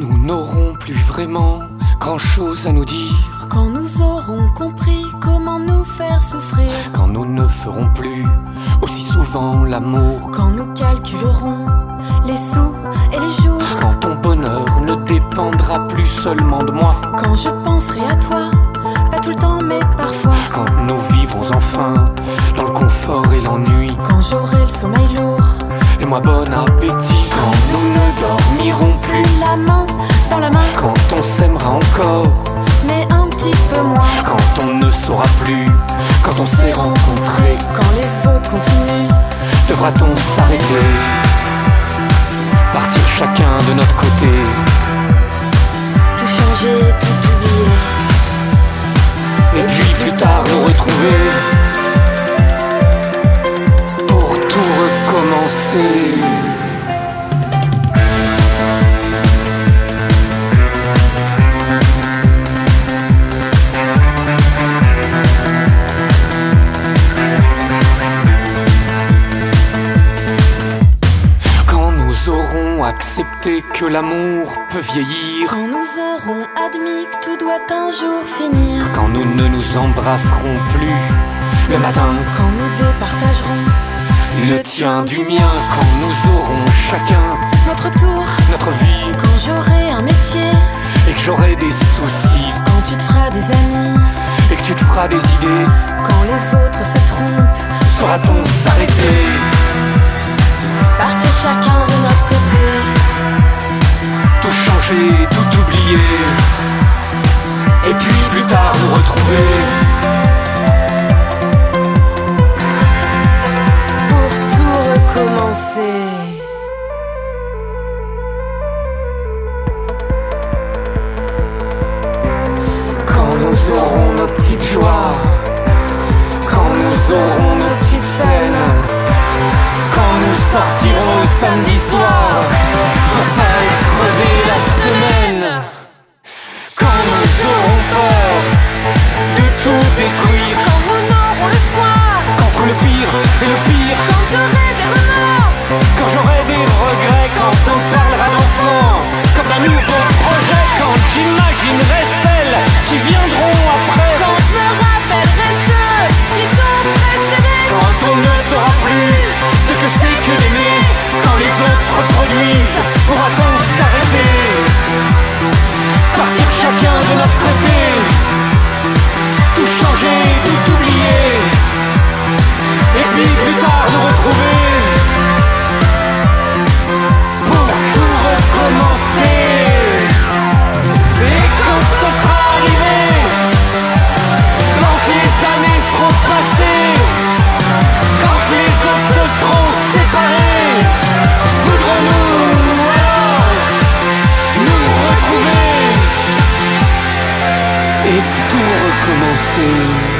nous n'aurons plus vraiment grand-chose à nous dire, quand nous aurons compris comment nous faire souffrir, quand nous ne ferons plus aussi souvent l'amour, quand nous calculerons les sous et les jours, quand ton bonheur ne dépendra plus seulement de moi, quand je penserai à toi, pas tout le temps mais parfois, quand nous vivrons enfin dans le confort et l'ennui, quand j'aurai le sommeil lourd et moi bon appétit, quand nous ne dormirons plus la main dans la main, quand on s'aimera encore mais un petit peu moins, quand on ne saura plus, quand on s'est rencontré, quand les autres continuent, devra-t-on s'arrêter, partir chacun de notre côté, tout changer, tout oublier, et puis plus tard nous retrouver pour tout recommencer. Accepter que l'amour peut vieillir, quand nous aurons admis que tout doit un jour finir, quand nous ne nous embrasserons plus le matin, quand nous départagerons le tien du mien, quand nous aurons chacun notre tour, notre vie, quand j'aurai un métier et que j'aurai des soucis, quand tu te feras des amis et que tu te feras des idées, quand les autres se trompent, saura-t-on s'arrêter, partir chacun de notre côté, tout changer, tout oublier, et puis plus tard nous retrouver pour tout recommencer. Quand nous aurons nos petites joies, quand nous aurons nos petites peines, quand nous sortirons le samedi soir pour pas être crevés la semaine, quand nous aurons peur de tout détruire, Quand nous n'aurons le soir, qu'entre le pire et le pire, quand j'aurai des remords, quand j'aurai des regrets, quand on parlera d'enfants comme d'un nouveau projet, quand j'imaginerai celles qui viendront après, quand je me rappellerai ceux qui t'ont précédé, quand on ne saura plus ce que c'est que d'aimer, quand les autres se reproduisent, pourra-t-on s'arrêter, partir chacun de notre côté, tout changer, tout oublier, et puis plus tard nous retrouver pour tout recommencer. Et quand ce sera arrivé, quand les années seront passées, quand les autres se seront séparés, voudrons-nous alors nous retrouver et tout recommencer.